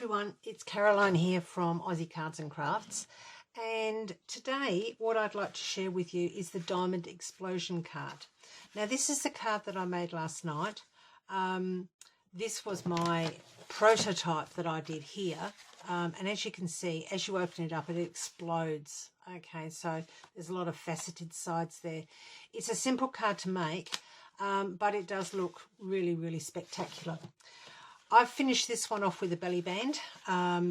everyone, it's Caroline here from Aussie Cards and Crafts, and today what I'd like to share with you is the Diamond Explosion card. Now this is the card that I made last night. This was my prototype that I did here, and as you can see, as you open it up it explodes. Okay, so there's a lot of faceted sides there. It's a simple card to make, but it does look really spectacular. I've finished this one off with a belly band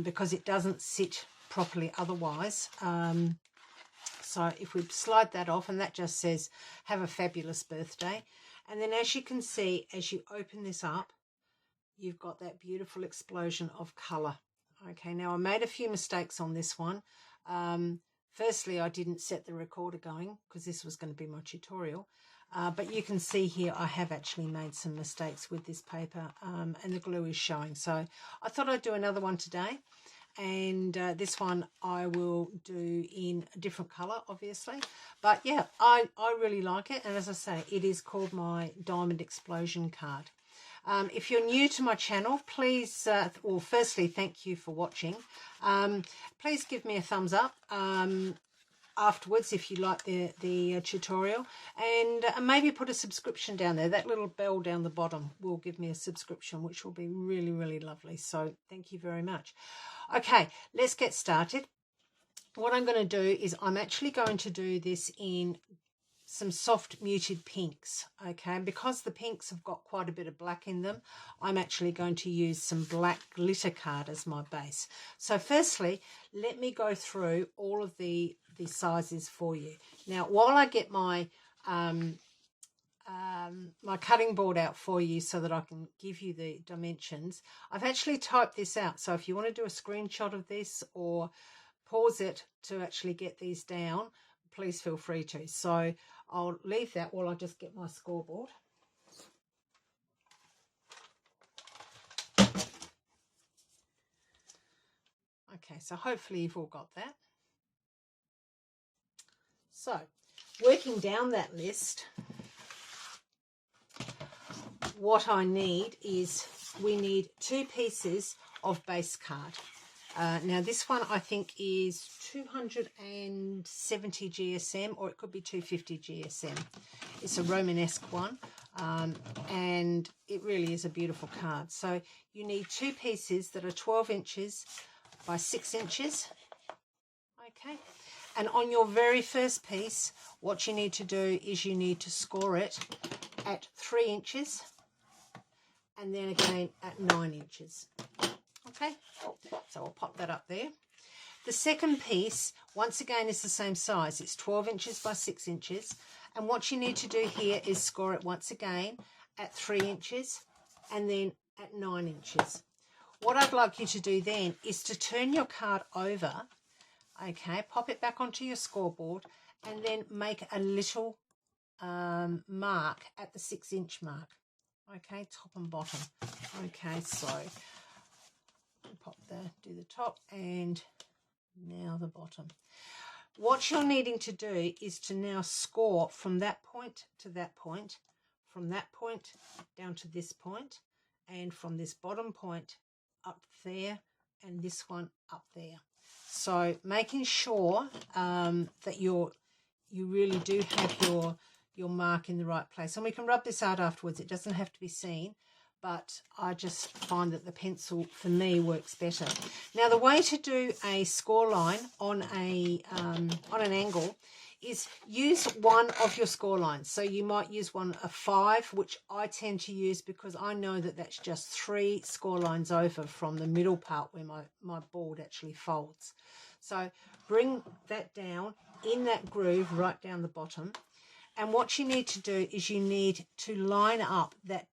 because it doesn't sit properly otherwise. So if we slide that off, and that just says, have a fabulous birthday. And then as you can see, as you open this up, you've got that beautiful explosion of colour. Okay, now I made a few mistakes on this one. Firstly, I didn't set the recorder going because this was going to be my tutorial. But you can see here I have actually made some mistakes with this paper, and the glue is showing. So I thought I'd do another one today, and this one I will do in a different colour, obviously. But yeah, I really like it, and as I say, it is called my Diamond Explosion card. If you're new to my channel, please, well, firstly, thank you for watching. Please give me a thumbs up afterwards if you like the tutorial, and maybe put a subscription down there. That little bell down the bottom will give me a subscription, which will be really lovely. So thank you very much. Okay, let's get started. What I'm going to do is I'm actually going to do this in some soft muted pinks. Okay, and because the pinks have got quite a bit of black in them, I'm actually going to use some black glitter card as my base. So firstly, let me go through all of the sizes for you. Now while I get my my cutting board out for you so that I can give you the dimensions, I've actually typed this out, so if you want to do a screenshot of this or pause it to actually get these down, please feel free to. So I'll leave that while I just get my scoreboard. Okay, so hopefully you've all got that. So working down that list, what I need is, we need 2 pieces of base card. Now this one I think is 270 GSM, or it could be 250 GSM. It's a Romanesque one, and it really is a beautiful card. So you need 2 pieces that are 12 inches by 6 inches. Okay, and on your very first piece, what you need to do is you need to score it at 3 inches, and then again at 9 inches. Okay, so I'll pop that up there. The second piece, once again, is the same size. It's 12 inches by 6 inches. And what you need to do here is score it once again at 3 inches and then at 9 inches. What I'd like you to do then is to turn your card over, okay, pop it back onto your scoreboard, and then make a little mark at the 6-inch mark. Okay, top and bottom. Okay, so pop do the top and now the bottom. What you're needing to do is to now score from that point to that point, from that point down to this point, and from this bottom point up there, and this one up there. So making sure that you really do have your mark in the right place. And we can rub this out afterwards. It doesn't have to be seen, but I just find that the pencil for me works better. Now the way to do a score line on an angle is use one of your score lines. So you might use one of 5, which I tend to use because I know that that's just 3 score lines over from the middle part where my board actually folds. So bring that down in that groove right down the bottom. And what you need to do is you need to line up that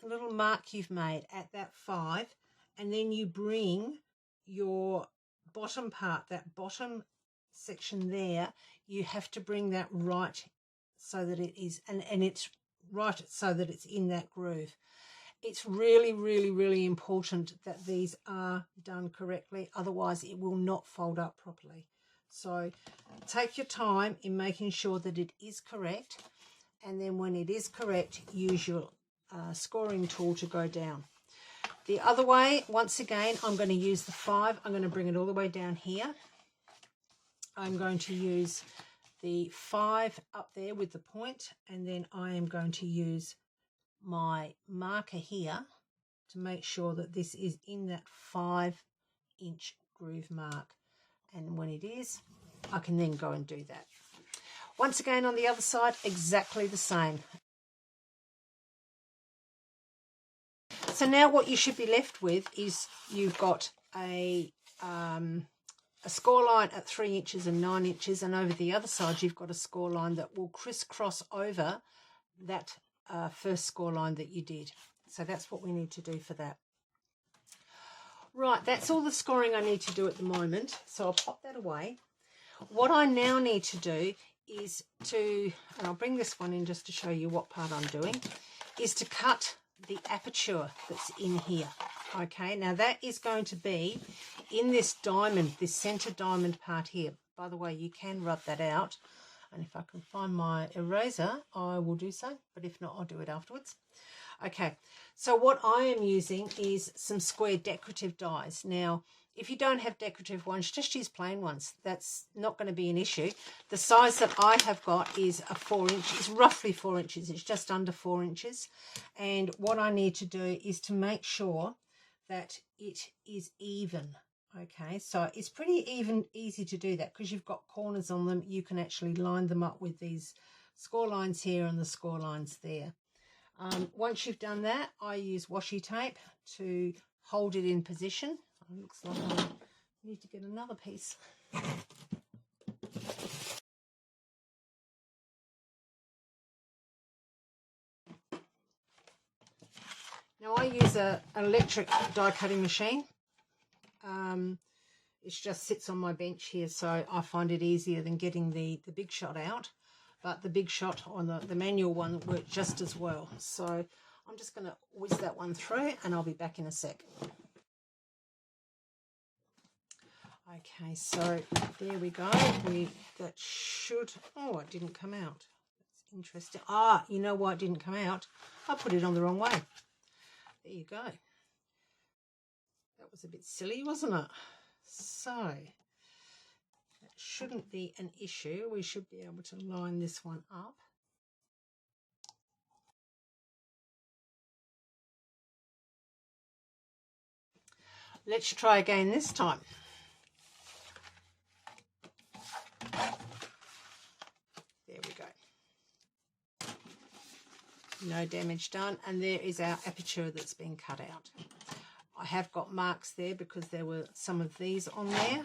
little mark you've made at that 5, and then you bring your bottom part, that bottom section there, you have to bring that right so that it is, and it's right so that it's in that groove. It's really important that these are done correctly, otherwise it will not fold up properly. So take your time in making sure that it is correct, and then when it is correct, use your scoring tool to go down. The other way, once again, I'm going to use the 5. I'm going to bring it all the way down here. I'm going to use the 5 up there with the point, and then I am going to use my marker here to make sure that this is in that 5-inch groove mark. And when it is, I can then go and do that. Once again, on the other side, exactly the same. So now what you should be left with is you've got a score line at 3 inches and 9 inches, and over the other side you've got a score line that will crisscross over that first score line that you did. So that's what we need to do for that. Right, that's all the scoring I need to do at the moment, so I'll pop that away. What I now need to do is to, and I'll bring this one in just to show you what part I'm doing, is to cut the aperture that's in here. Okay, now that is going to be in this diamond, this center diamond part here. By the way, you can rub that out, and if I can find my eraser, I will do so, but if not, I'll do it afterwards. Okay, so what I am using is some square decorative dies. Now, if you don't have decorative ones, just use plain ones. That's not going to be an issue. The size that I have got is a 4 inch. It's roughly 4 inches. It's just under 4 inches. And what I need to do is to make sure that it is even. Okay, so it's pretty easy to do that because you've got corners on them. You can actually line them up with these score lines here and the score lines there. Once you've done that, I use washi tape to hold it in position. It looks like I need to get another piece. Now I use an electric die cutting machine. It just sits on my bench here, so I find it easier than getting the Big Shot out. But the Big Shot on the manual one worked just as well. So I'm just going to whiz that one through and I'll be back in a sec. Okay, so there we go. That should, oh, it didn't come out. That's interesting. Ah, you know why it didn't come out? I put it on the wrong way. There you go. That was a bit silly, wasn't it? So that shouldn't be an issue. We should be able to line this one up. Let's try again this time. There we go. No damage done, and there is our aperture that's been cut out. I have got marks there because there were some of these on there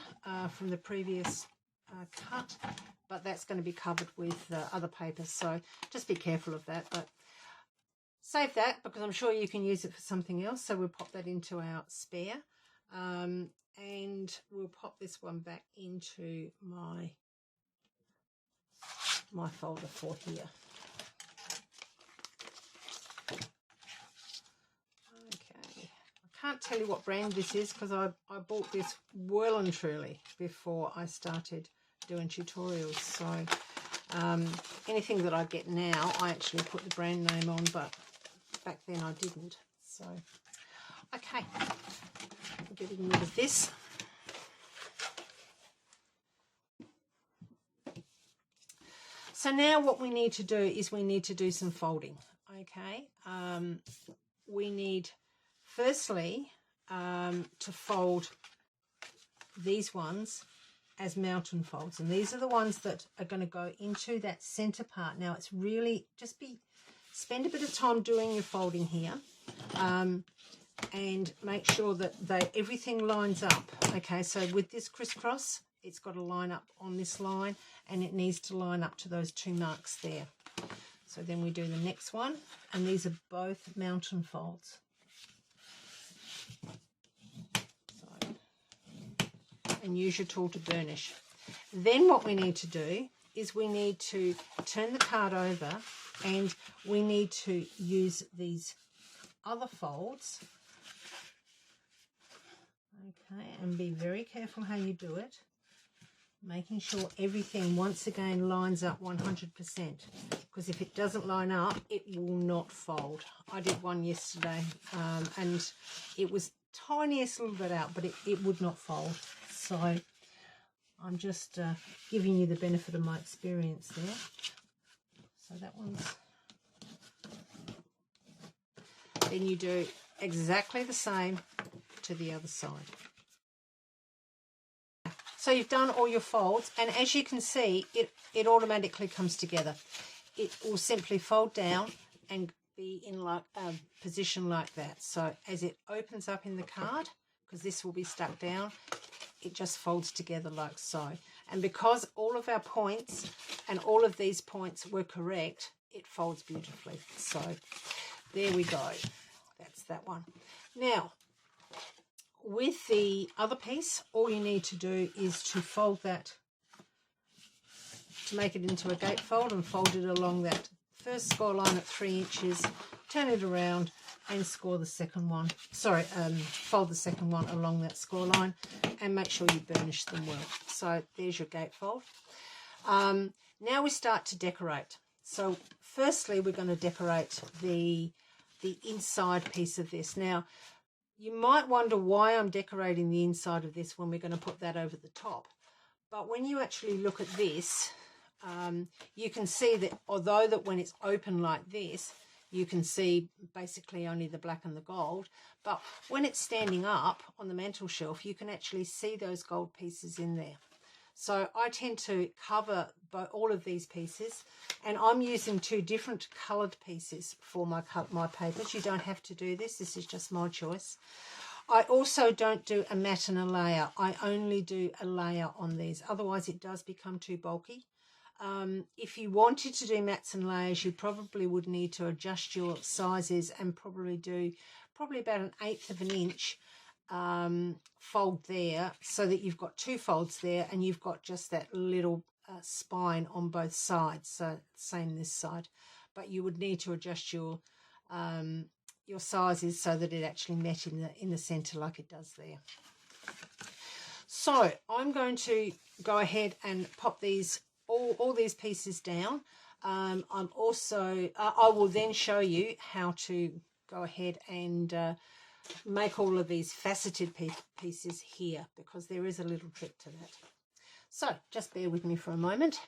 from the previous cut, but that's going to be covered with other papers, so just be careful of that. But save that because I'm sure you can use it for something else. So we'll pop that into our spare, and we'll pop this one back into my folder for here. Okay, I can't tell you what brand this is because I bought this well and truly before I started doing tutorials. So anything that I get now, I actually put the brand name on, but back then I didn't. So okay, I'm getting rid of this. So now what we need to do is we need to do some folding. Okay, we need firstly to fold these ones as mountain folds, and these are the ones that are going to go into that center part. Now it's really just spend a bit of time doing your folding here, and make sure that everything lines up. Okay, so with this crisscross, it's got to line up on this line, and it needs to line up to those 2 marks there. So then we do the next one, and these are both mountain folds. So, and use your tool to burnish. Then what we need to do is we need to turn the card over, and we need to use these other folds. Okay, and be very careful how you do it, making sure everything once again lines up 100%, because if it doesn't line up, it will not fold. I did one yesterday, and it was tiniest little bit out, but it would not fold. So I'm just giving you the benefit of my experience there. So that one's... Then you do exactly the same to the other side. So you've done all your folds, and as you can see, it automatically comes together. It will simply fold down and be in like a position like that. So as it opens up in the card, because this will be stuck down, it just folds together like so. And because all of our points and all of these points were correct, it folds beautifully. So there we go. That's that one. Now, with the other piece, all you need to do is to fold that, to make it into a gatefold, and fold it along that first score line at 3 inches, turn it around and score the second one. Sorry, fold the second one along that score line, and make sure you burnish them well. So there's your gatefold. Now we start to decorate. So firstly, we're going to decorate the inside piece of this. Now, you might wonder why I'm decorating the inside of this when we're going to put that over the top. But when you actually look at this, you can see that although that when it's open like this, you can see basically only the black and the gold. But when it's standing up on the mantel shelf, you can actually see those gold pieces in there. So I tend to cover all of these pieces, and I'm using 2 different coloured pieces for my papers. You don't have to do this. This is just my choice. I also don't do a matte and a layer. I only do a layer on these. Otherwise, it does become too bulky. If you wanted to do mattes and layers, you probably would need to adjust your sizes and probably do about 1/8 of an inch fold there, so that you've got 2 folds there and you've got just that little spine on both sides. So same this side, but you would need to adjust your sizes so that it actually met in the center like it does there. So I'm going to go ahead and pop these all these pieces down. I'm also I will then show you how to go ahead and make all of these faceted pieces here, because there is a little trick to that. So just bear with me for a moment.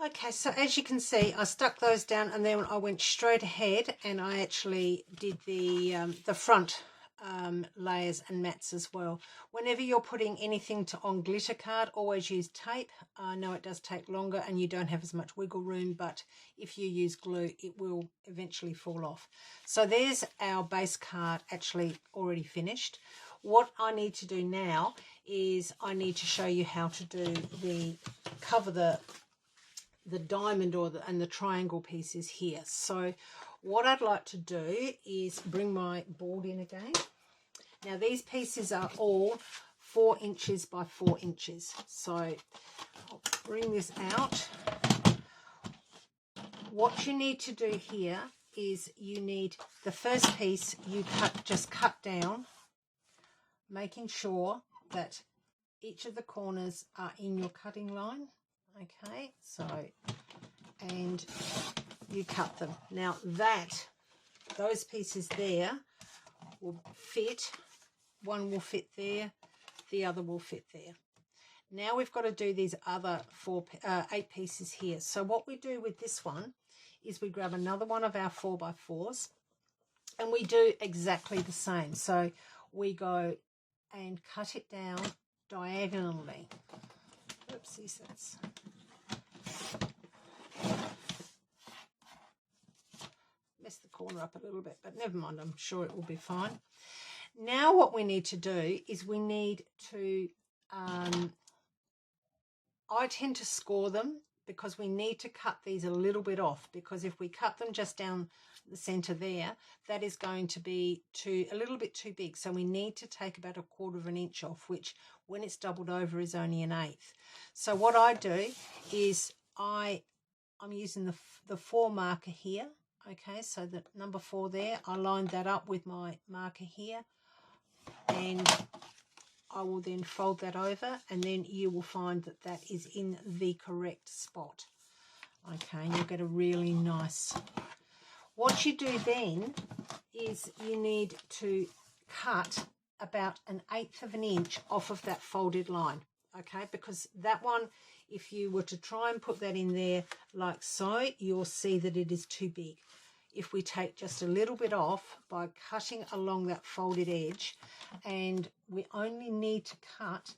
Okay, so as you can see, I stuck those down, and then I went straight ahead and I actually did the front layers and mats as well. Whenever you're putting anything on glitter card, always use tape. I know it does take longer and you don't have as much wiggle room, but if you use glue, it will eventually fall off. So there's our base card actually already finished. What I need to do now is I need to show you how to do cover the diamond and the triangle pieces here. So what I'd like to do is bring my board in again. Now these pieces are all 4 inches by 4 inches. So I'll bring this out. What you need to do here is you need the first piece you just cut down, making sure that each of the corners are in your cutting line. Okay, so, and you cut them. Now those pieces there will fit. One will fit there, the other will fit there. Now we've got to do these other 8 pieces here. So what we do with this one is we grab another one of our 4x4s, and we do exactly the same. So we go and cut it down diagonally. Oopsies, that's messed the corner up a little bit, but never mind, I'm sure it will be fine. Now what we need to do is we need to I tend to score them because we need to cut these a little bit off, because if we cut them just down the center there, that is going to be a little bit too big. So we need to take about 1/4 inch off, which when it's doubled over is only 1/8. So what I do is I'm using the 4 marker here. Okay, so the number 4 there, I lined that up with my marker here, and I will then fold that over, and then you will find that that is in the correct spot. Okay, and you'll get a really nice. What you do then is you need to cut about 1/8 inch off of that folded line. Okay, because that one, if you were to try and put that in there like so, you'll see that it is too big. If we take just a little bit off by cutting along that folded edge, and we only need to cut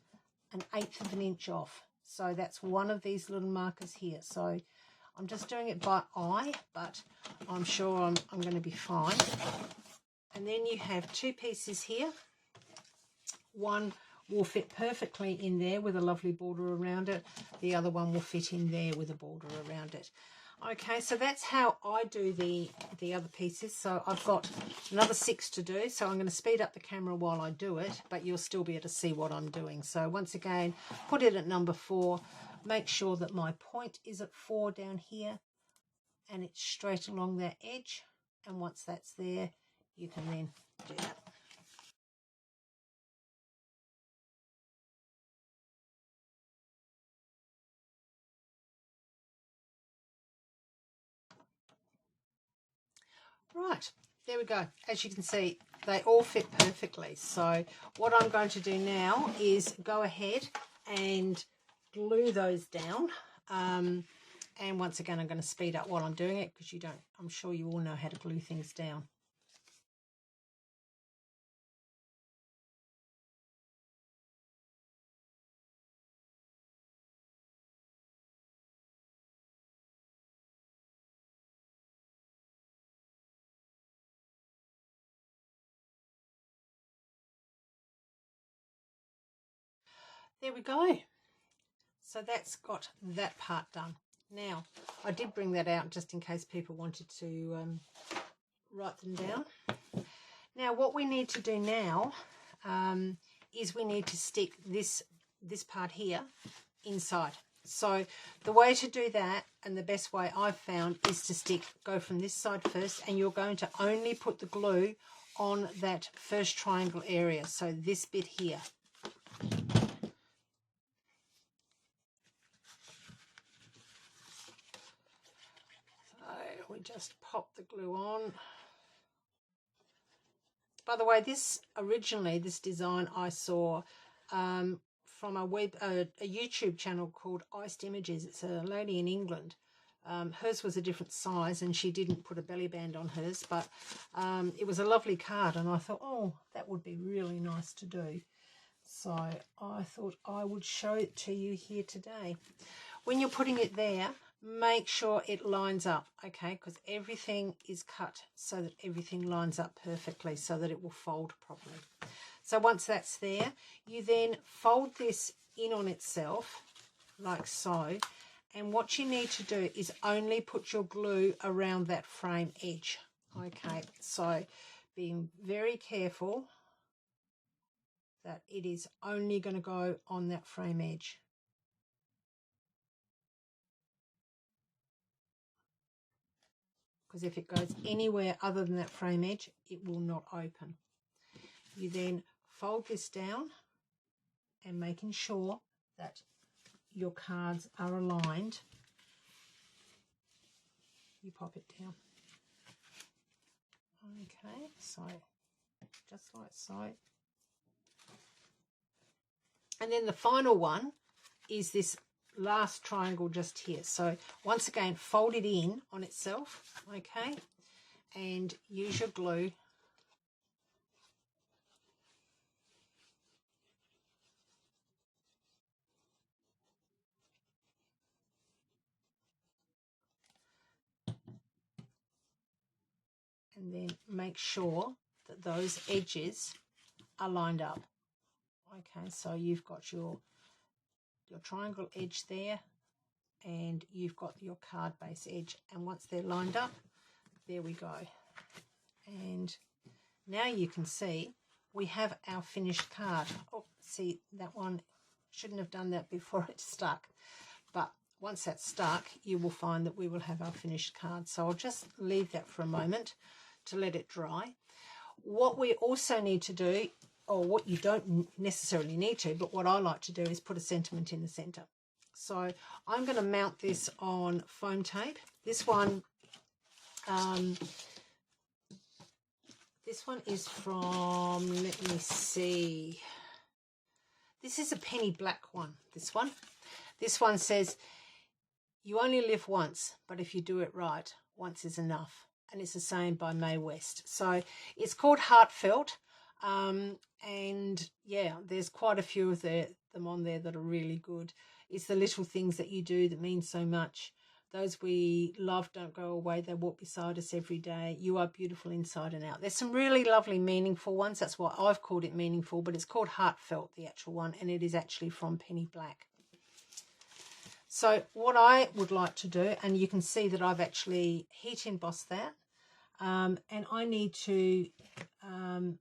1/8 inch off. So that's one of these little markers here. So I'm just doing it by eye, but I'm sure I'm going to be fine. And then you have 2 pieces here. One will fit perfectly in there with a lovely border around it. The other one will fit in there with a border around it. Okay, so that's how I do the other pieces. So I've got another 6 to do, so I'm going to speed up the camera while I do it, but you'll still be able to see what I'm doing. So once again, put it at number 4. Make sure that my point is at 4 down here, and it's straight along that edge. And once that's there, you can then do that. Right, there we go. As you can see, they all fit perfectly. So what I'm going to do now is go ahead and glue those down. And once again, I'm going to speed up while I'm doing it, because I'm sure you all know how to glue things down. There we go. So that's got that part done. Now, I did bring that out just in case people wanted to write them down. Now, what we need to do now is we need to stick this part here inside. So the way to do that, and the best way I've found, is to go from this side first, and you're going to only put the glue on that first triangle area. So this bit here. So we just pop the glue on. By the way, this design I saw from a YouTube channel called Iced Images. It's a lady in England. Hers was a different size, and she didn't put a belly band on hers, but it was a lovely card, and I thought, oh, that would be really nice to do. So I thought I would show it to you here today. When you're putting it there, make sure it lines up, okay, because everything is cut so that everything lines up perfectly so that it will fold properly. So once that's there, you then fold this in on itself like so, and what you need to do is only put your glue around that frame edge. Okay, so being very careful that it is only going to go on that frame edge. Because if it goes anywhere other than that frame edge, it will not open. You then fold this down, and making sure that your cards are aligned, you pop it down. Okay, so just like so. And then the final one is this last triangle just here. So once again, fold it in on itself, okay, and use your glue. And then make sure that those edges are lined up. Okay, so you've got your triangle edge there, and you've got your card base edge. And once they're lined up, there we go. And now you can see we have our finished card. Oh, see, that one, shouldn't have done that before it stuck. But once that's stuck, you will find that we will have our finished card. So I'll just leave that for a moment to let it dry. What we also need to do, or what you don't necessarily need to, but what I like to do is put a sentiment in the center. So I'm going to mount this on foam tape. This one is from, let me see, this is a penny black one, this one. This one says, you only live once, but if you do it right, once is enough. And it's the same by Mae West. So it's called Heartfelt. And yeah, there's quite a few of them on there that are really good. It's the little things that you do that mean so much. Those we love don't go away. They walk beside us every day. You are beautiful inside and out. There's some really lovely meaningful ones. That's why I've called it meaningful, but it's called Heartfelt, the actual one, and it is actually from Penny Black. So what I would like to do, and you can see that I've actually heat embossed that, and I need to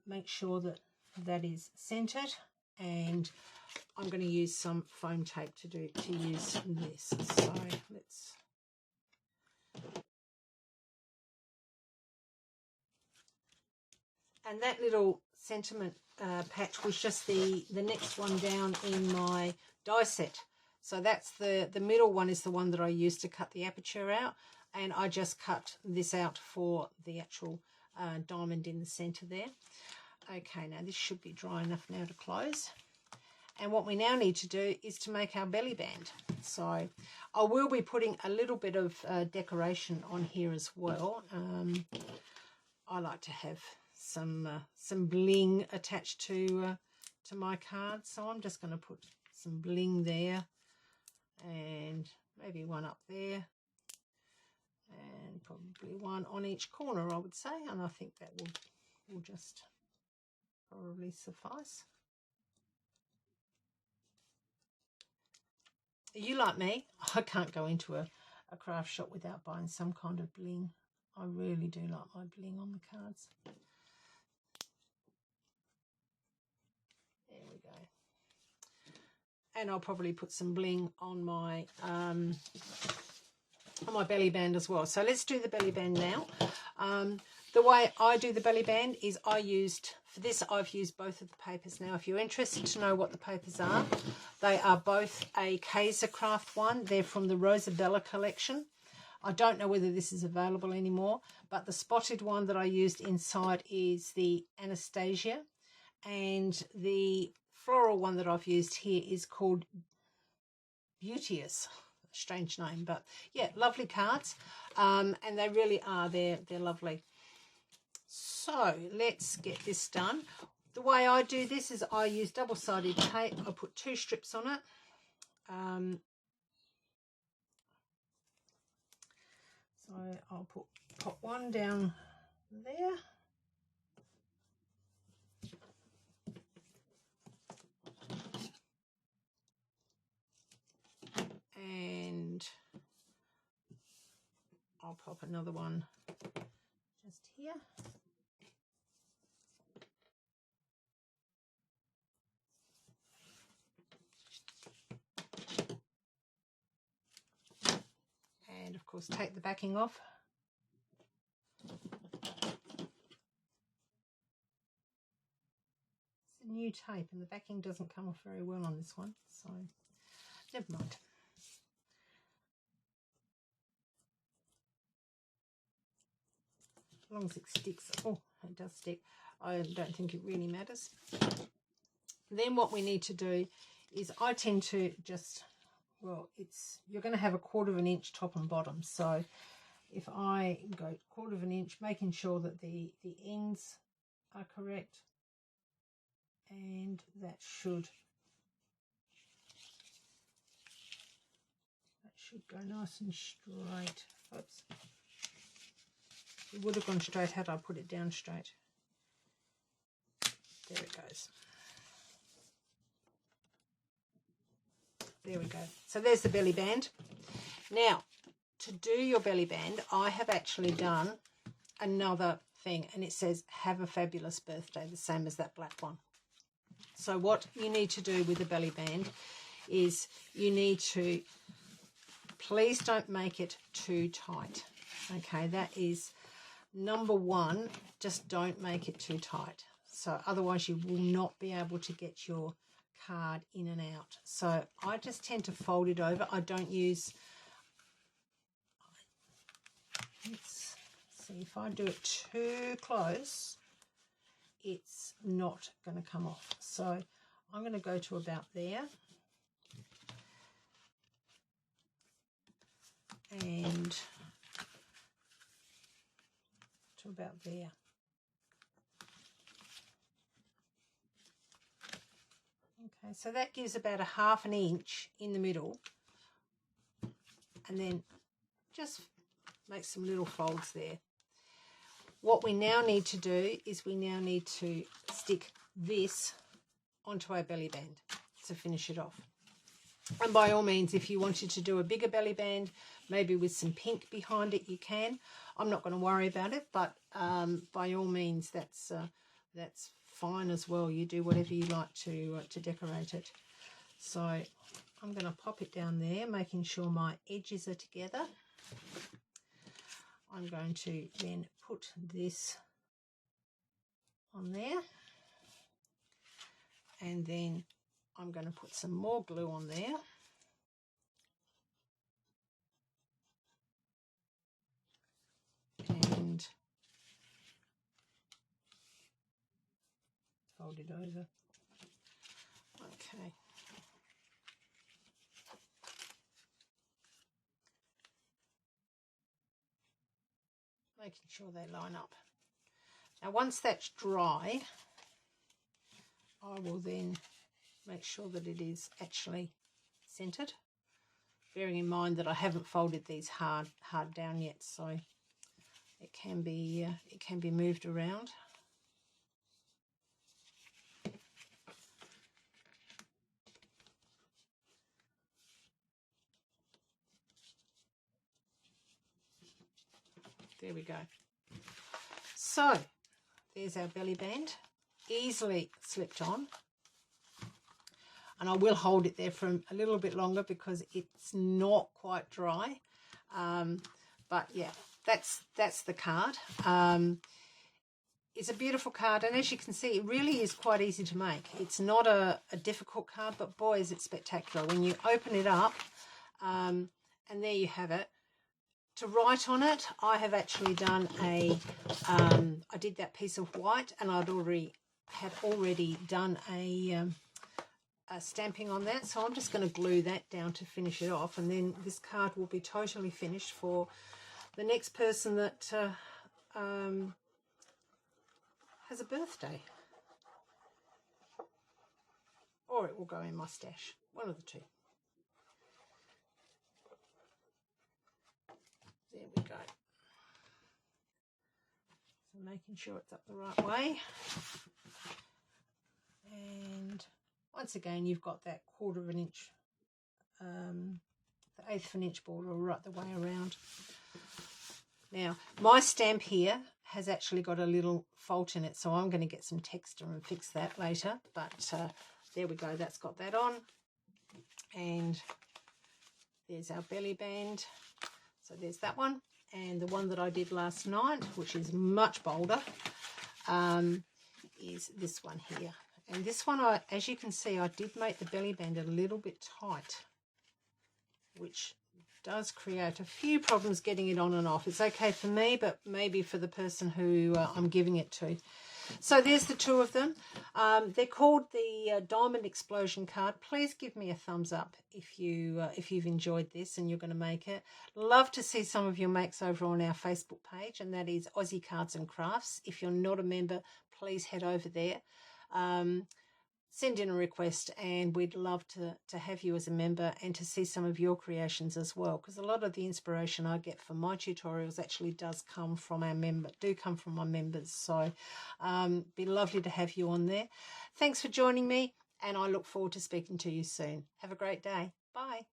make sure that that is centered, and I'm going to use some foam tape to use this. So let's... And that little sentiment patch was just the next one down in my die set. So that's the middle one is the one that I used to cut the aperture out, and I just cut this out for the actual diamond in the center there. Okay, now this should be dry enough now to close. And what we now need to do is to make our belly band. So I will be putting a little bit of decoration on here as well. I like to have some bling attached to my card, so I'm just going to put some bling there, and maybe one up there, and probably one on each corner, I would say, and I think that will just probably suffice. You like me, I can't go into a craft shop without buying some kind of bling. I really do like my bling on the cards. There we go. And I'll probably put some bling on my belly band as well. So let's do the belly band now. The way I do the belly band is I've used both of the papers. Now, if you're interested to know what the papers are, they are both a Kaiser Craft one. They're from the Rosabella collection. I don't know whether this is available anymore, but the spotted one that I used inside is the Anastasia, and the floral one that I've used here is called Beauteous. Strange name, but yeah, lovely cards, and they really are. They're lovely. So let's get this done. The way I do this is I use double-sided tape. I put 2 strips on it. So I'll pop one down there. And I'll pop another one just here. And of course take the backing off. It's a new tape and the backing doesn't come off very well on this one, so never mind. As long as it sticks. Oh, it does stick. I don't think it really matters. Then what we need to do is I tend to just, well, you're going to have a 1/4 inch top and bottom. So if I go 1/4 inch, making sure that the ends are correct, and that should go nice and straight. Oops. It would have gone straight had I put it down straight. There it goes. There we go. So there's the belly band. Now, to do your belly band, I have actually done another thing, and it says, have a fabulous birthday, the same as that black one. So what you need to do with the belly band is you need to, please don't make it too tight. Okay, that is number one. Just don't make it too tight. So otherwise you will not be able to get your card in and out. So I just tend to fold it over. I don't use, let's see, if I do it too close, it's not going to come off. So I'm going to go to about there. And to about there. Okay, so that gives about a ½ inch in the middle, and then just make some little folds there. What we now need to do is we now need to stick this onto our belly band to finish it off. And by all means, if you wanted to do a bigger belly band, maybe with some pink behind it, you can. I'm not going to worry about it, but by all means, that's fine as well. You do whatever you like to decorate it. So I'm going to pop it down there, making sure my edges are together. I'm going to then put this on there, and then I'm going to put some more glue on there. And fold it over. Okay. Making sure they line up. Now once that's dry, I will then make sure that it is actually centered, bearing in mind that I haven't folded these hard down yet, so it can be moved around. There we go. So there's our belly band, easily slipped on. And I will hold it there for a little bit longer because it's not quite dry. But yeah, that's the card. It's a beautiful card, and as you can see, it really is quite easy to make. It's not a difficult card, but boy, is it spectacular when you open it up. And there you have it. To write on it, I have actually done I did that piece of white, and had already done a stamping on that, so I'm just going to glue that down to finish it off, and then this card will be totally finished for the next person that has a birthday, or it will go in my stash, one of the two. There we go. So making sure it's up the right way. And once again, you've got that 1/4 inch, the 1/8 of an inch border right the way around. Now, my stamp here has actually got a little fault in it, so I'm going to get some texture and fix that later. But there we go, that's got that on. And there's our belly band. So there's that one, and the one that I did last night, which is much bolder, is this one here. And this one, as you can see, I did make the belly band a little bit tight, which does create a few problems getting it on and off. It's okay for me, but maybe for the person who I'm giving it to. So there's the two of them. They're called the Diamond Explosion card. Please give me a thumbs up if you've enjoyed this and you're going to make it. Love to see some of your makes over on our Facebook page, and that is Aussie Cards and Crafts. If you're not a member, please head over there. Send in a request, and we'd love to have you as a member and to see some of your creations as well, because a lot of the inspiration I get from my tutorials actually does come from our members. So be lovely to have you on there. Thanks for joining me, and I look forward to speaking to you soon. Have a great day. Bye.